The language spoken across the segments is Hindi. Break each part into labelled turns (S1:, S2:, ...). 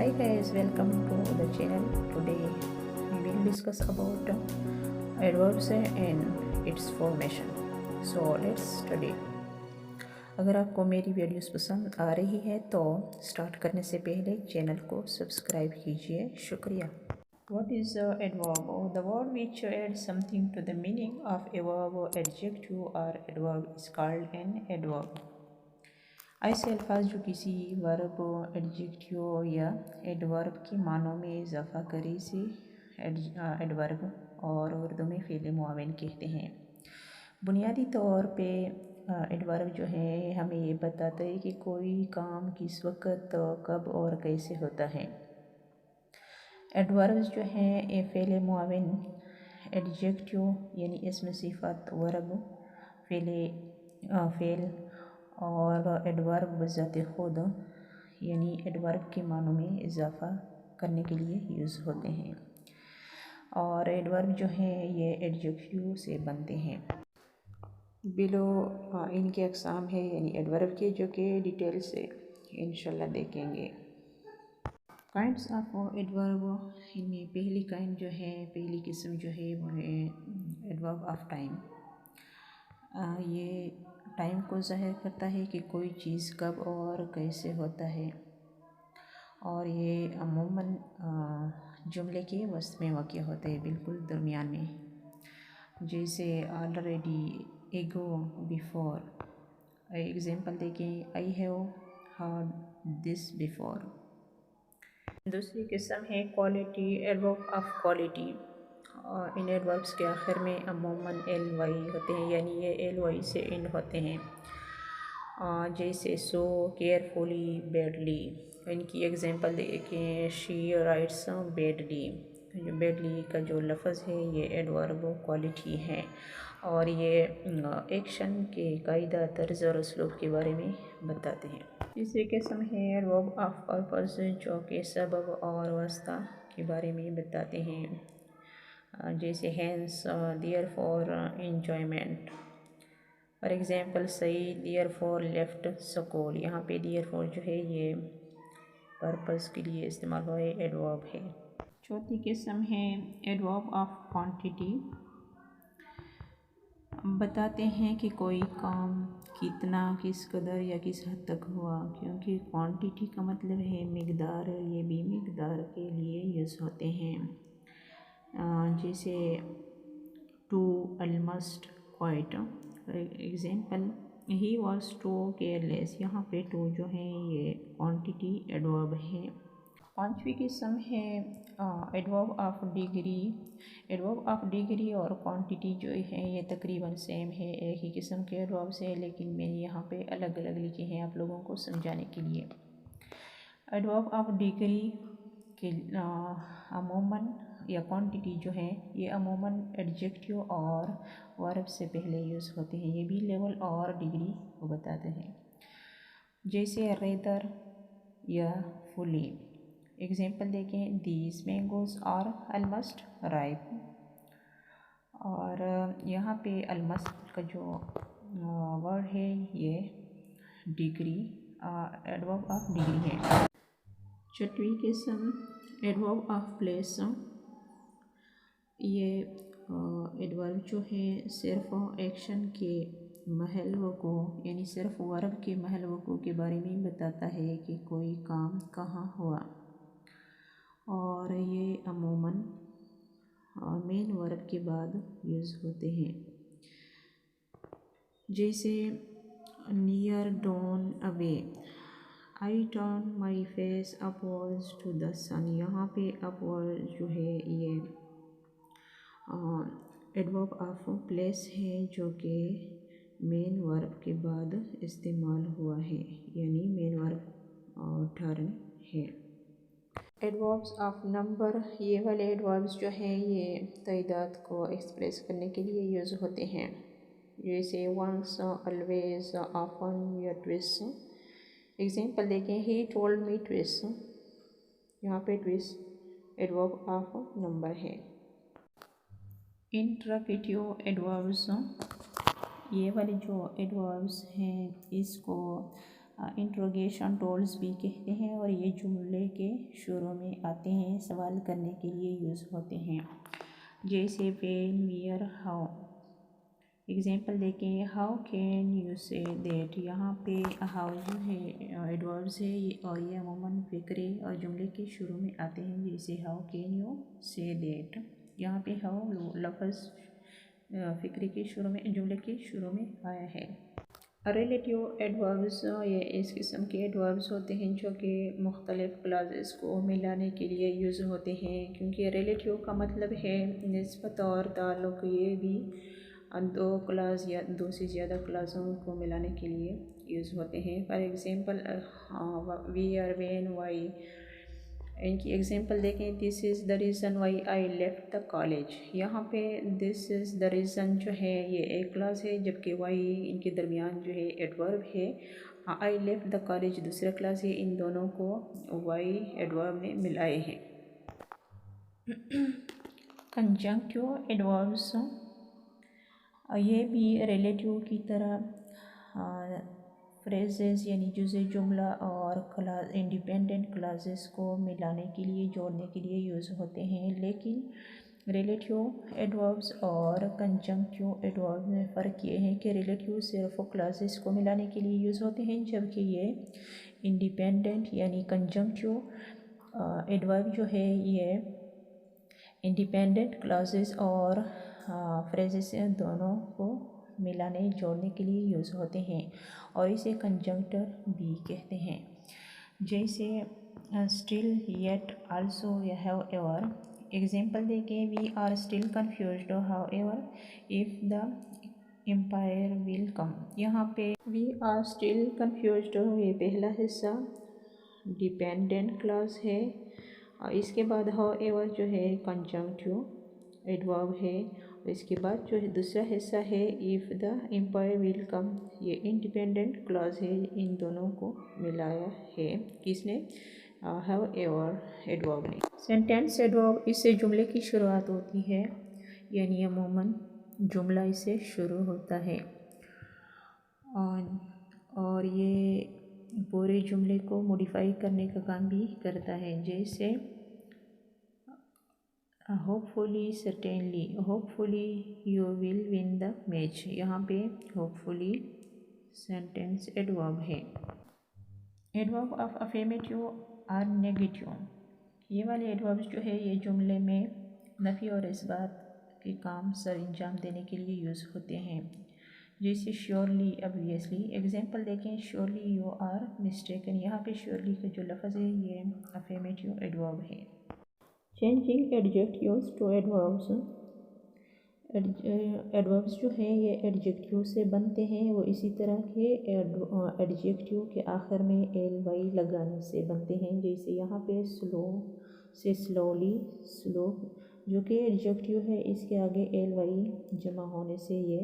S1: Hi guys, welcome to the channel. Today we will discuss about adverbs and its formation. So let's study. अगर आपको मेरी वीडियोस पसंद आ रही है तो स्टार्ट करने से पहले चैनल को सब्सक्राइब कीजिए। शुक्रिया। What is a adverb? The word which adds something to the meaning of a verb, adjective or adverb is called an adverb. ऐसे अल्फाज जो किसी वर्ब, एडजेक्टिव या एडवर्ब के मानों में इजाफा करे से एडवर्ब और उर्दू में फ़ेल मुआविन कहते हैं। बुनियादी तौर पे एडवर्ब जो है हमें ये बताता है कि कोई काम किस वक्त, कब और कैसे होता है। एडवर्ब्स जो हैं ये फ़ेल मुआविन, एडजेक्टिव यानी इसम सिफत, वर्ब, फ़ेल और एडवर्ब बज़ाते खुद यानी एडवर्ब के मानों में इजाफ़ा करने के लिए यूज़ होते हैं। और एडवर्ब जो हैं ये एडजेक्टिव से बनते हैं। बिलो इनके अक़साम है यानी एडवर्ब के, जो कि डिटेल से इंशाल्लाह देखेंगे। काइंड्स ऑफ एडवर्ब, इनमें पहली काइंड जो है, पहली किस्म जो है वो है एडवर्ब ऑफ टाइम। ये टाइम को ज़ाहिर करता है कि कोई चीज़ कब और कैसे होता है, और ये अमूमन जुमले के वस्त में वाक़या होता है, बिल्कुल दरमियान में। जैसे ऑलरेडी, एगो, बिफोर। एग्जांपल देखें, I have heard this before. दूसरी किस्म है quality, adverb of quality. In adverbs के आखिर में अमूमन एल वाई होते हैं, यानी ये एल वाई से एंड होते हैं। जैसे सो, केयरफुली, बैडली। इनकी एग्जांपल देखें, शी राइट्स बैडली। जो बैडली का जो लफ्ज़ है ये एडवर्ब क्वालिटी है, और ये एक्शन के कायदा, तर्ज और उसलूब के बारे में बताते हैं। तीसरी किस्म है एडवर्ब ऑफ पर्पस, जो कि सबब और वास्ता के बारे में बताते हैं। जैसे hence, therefore, enjoyment. For example, say therefore left school. यहाँ पे देयर फॉर जो है ये पर्पस के लिए इस्तेमाल हुआ एडवर्ब है। चौथी किस्म है एडवर्ब ऑफ क्वांटिटी। बताते हैं कि कोई काम कितना, किस कदर या किस हद तक हुआ, क्योंकि क्वांटिटी का मतलब है मिकदार, ये भी मिकदार के लिए यूज़ होते हैं। जैसे too, almost, quite. Example, he was too careless. यहाँ पे टू जो है ये क्वांटिटी एडवर्ब है। पांचवी किस्म है adverb of degree. Adverb of degree और क्वांटिटी जो है ये तकरीबन सेम है, एक ही किस्म के एडवर्ब से, लेकिन मैंने यहाँ पे अलग अलग लिखे हैं आप लोगों को समझाने के लिए। एडवर्ब ऑफ डिग्री के अमूमन या क्वांटिटी जो है ये अमूमन एडजेक्टिव और वर्ब से पहले यूज़ होते हैं, ये भी लेवल और डिग्री को बताते हैं। जैसे रेदर या फुली। एग्जाम्पल देखें, these mangoes are almost ripe. और यहाँ पे ऑलमोस्ट का जो वर्ड है ये डिग्री, एडवर्ब ऑफ डिग्री है। छठवीं किस्म एडवर्ब ऑफ प्लेस। ये एडवर्ब जो है सिर्फ एक्शन के महल वक़ू, यानी सिर्फ वर्ब के महल वक़ू के बारे में बताता है कि कोई काम कहाँ हुआ, और ये अमूमन मेन वर्ब के बाद यूज़ होते हैं। जैसे near, down, away. I turn my face upwards to the sun. यहाँ पे अपवर्ड जो है ये एडवर्ब ऑफ प्लेस है, जो कि मेन वर्ब के बाद इस्तेमाल हुआ है, यानी मेन वर्ब टर्न है। Adverbs of number. ये वाले एडवर्ब्स जो हैं ये तादाद को एक्सप्रेस करने के लिए यूज़ होते हैं। जैसे वंस, ऑलवेज, ऑफन या ट्विस। एग्जाम्पल देखें, ही टोल्ड मी ट्विस। यहाँ पे ट्विस एडवर्ब ऑफ नंबर है। इंट्राकेटिव एडवर्ब्स। ये वाले जो एडवर्ब्स हैं इसको इंट्रोगेशन टोल्स भी कहते हैं और ये जुमले के शुरू में आते हैं, सवाल करने के लिए यूज़ होते हैं। जैसे व्हेन, वेयर, हाउ। एग्जाम्पल देखें, how can you say that. यहाँ पे हाउ जो है एडवर्ब्स है और ये अमूमन फ़िक्रे और जुमले के शुरू में आते हैं। जैसे how can you say that, यहाँ पे हाउ लफ्ज़ फ़िक्रे के शुरू में, जुमले के शुरू में आया है। रिलेटिव एडवर्ब्स, ये इस किस्म के एडवर्ब्स होते हैं जो कि मुख्तलिफ़ क्लासेस को मिलाने के लिए यूज़ होते हैं, क्योंकि रिलेटिव का मतलब है निस्बत और ताल्लुक़। ये भी दो क्लास या दो से ज़्यादा क्लासों को मिलाने के लिए यूज़ होते हैं। For example we are, when, why. इनकी एग्जांपल देखें, this is the reason why I left the college. यहाँ पे दिस इज़ द रीज़न जो है ये एक क्लास है, जबकि वाई इनके दरमियान जो है एडवर्ब है। आई लेफ्ट द कॉलेज दूसरा क्लास है। इन दोनों को वाई एडवर्ब ने मिलाए हैं। कंजंक्टिव एडवर्ब्स, ये भी रिलेटिव की तरह फ्रेजेस यानी जुज़े जुमला और क्लास इंडिपेंडेंट क्लासेस को मिलाने के लिए, जोड़ने के लिए यूज़ होते हैं। लेकिन रिलेटिव एडवर्ब्स और कंजंक्टिव एडवर्ब्स में फ़र्क ये है कि रिलेटिव सिर्फ क्लासेस को मिलाने के लिए यूज़ होते हैं, जबकि ये इंडिपेंडेंट यानी कंजंक्टिव एडवर्ब जो है ये इंडिपेंडेंट क्लासेस और फ्रेजेस दोनों को मिलाने, जोड़ने के लिए यूज़ होते हैं और इसे कंजंक्टर भी कहते हैं। जैसे स्टिल, येट, आल्सो या हैव एवर। एग्जाम्पल देखें, we are still confused, however, if the umpire will come. यहाँ पे वी आर स्टिल कन्फ्यूज्ड ये पहला हिस्सा डिपेंडेंट क्लास है और इसके बाद हाउ एवर जो है कंजंक्टिव एडवर्ब है। इसके बाद जो है दूसरा हिस्सा है if the umpire will come, ये इंडिपेंडेंट क्लॉज है। इन दोनों को मिलाया है किसने, हैव एवर एडवर्ब ने। सेंटेंस एडवर्ब, इससे जुमले की शुरुआत होती है, यानी अमूमन जुमला इससे शुरू होता है और ये पूरे जुमले को मॉडिफाई करने का काम भी करता है। जैसे hopefully, certainly, hopefully you will win the match. यहाँ पे होपफुली सेंटेंस एडवर्ब है। एडवर्ब ऑफ अफर्मेटिव और नेगेटिव, ये वाले एडवर्ब्स जो है ये जुमले में नफ़ी और इस्बात के काम सर अंजाम देने के लिए यूज़ होते हैं। जैसे श्योरली, ऑब्वियसली। एग्जाम्पल देखें, श्योरली यू आर मिस्टेकन। यहाँ पे श्योरली का जो लफ्ज़ है ये अफर्मेटिव एडवर्ब है। Changing adjectives to adverbs, adverbs जो हैं ये एडजेक्टिव से बनते हैं, वो इसी तरह के एडजेक्टिव के आखिर में एल वाई लगाने से बनते हैं। जैसे यहाँ पे स्लो से स्लोली, स्लो जो कि एडजेक्टिव है, इसके आगे एल वाई जमा होने से ये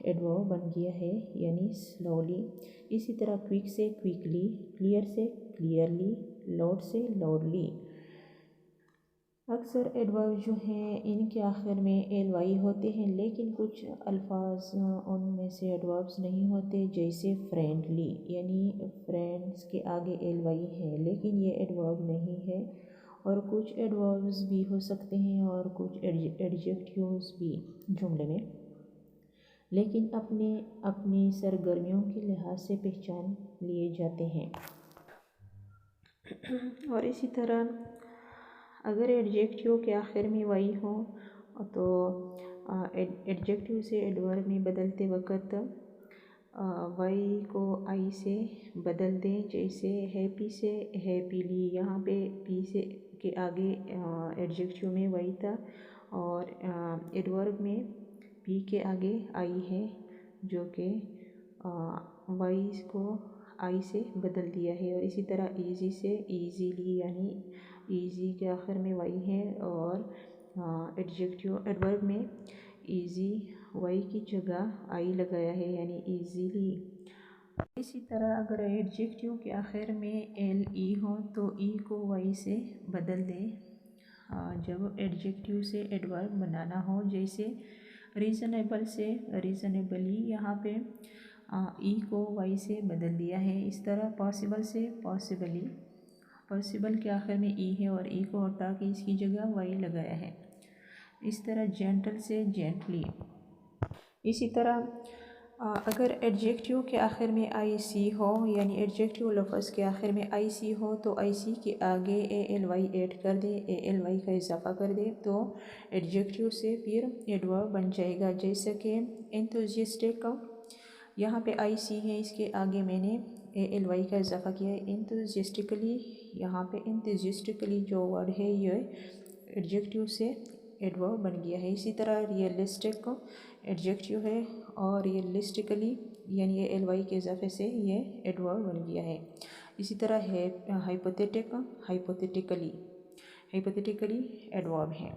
S1: एडवर्ब बन गया है, यानी स्लोली। इसी तरह क्विक से क्विकली, क्लियर से क्लियरली, लाउड से लाउडली। अक्सर एडवर्ब जो हैं इनके आखिर में एल वाई होते हैं, लेकिन कुछ अल्फाज उनमें से एडवर्ब्स नहीं होते। जैसे फ्रेंडली, यानी फ्रेंड्स के आगे एल वाई है, लेकिन ये एडवर्ब नहीं है। और कुछ एडवर्ब्स भी हो सकते हैं और कुछ एडजेक्टिव्स भी जुमले में, लेकिन अपनी सरगर्मियों के लिहाज से पहचान लिए जाते हैं। और इसी तरह अगर एडजेक्टिव के आखिर में वाई हो तो एडजेक्टिव से एडवर्ब में बदलते वक्त वाई को आई से बदल दें। जैसे हैप्पी से हैप्पीली, यहाँ पे पी से के आगे एडजेक्टिव में वाई था और एडवर्ब में पी के आगे आई है, जो कि वाई को आई से बदल दिया है। और इसी तरह ईजी से ईजीली, यानी ईजी के आखिर में वाई है और एडजेक्टिव एडवर्ब में ईजी वाई की जगह आई लगाया है, यानी ईजीली। इसी तरह अगर एडजेक्टिव के आखिर में एल ई हो तो ई को वाई से बदल दें जब एडजेक्टिव से एडवर्ब बनाना हो। जैसे रीज़नेबल से रीज़नेबली, यहाँ पे ई को वाई से बदल दिया है। इस तरह पॉसिबल से पॉसिबली, पॉसिबल के आखिर में ई है और ई को हटा के इसकी जगह वाई लगाया है। इस तरह जेंटल से जेंटली। इसी तरह अगर एडजेक्टिव के आखिर में आई सी हो, यानी एडजेक्टिव लफ्ज़ के आखिर में आई सी हो, तो आई सी के आगे ए एल वाई ऐड कर दे, ए एल वाई का इजाफा कर दे, तो एडजेक्टिव से फिर एडवर्ब बन जाएगा। जैसे कि एंथुसियास्टिक, यहाँ पे आई सी है, इसके आगे मैंने ए एल वाई का इजाफा किया है। एंथुसियास्टिकली, यहाँ पे एंथुसियास्टिकली जो वर्ड है ये एडजेक्टिव से एडवर्ब बन गया है। इसी तरह रियलिस्टिक एडजेक्टिव है और रियलिस्टिकली यानी ये एल वाई के इजाफे से ये एडवर्ब बन गया है। इसी तरह है हाइपोथेटिक, हाइपोथेटिकली, हाइपोथेटिकली एडवर्ब है।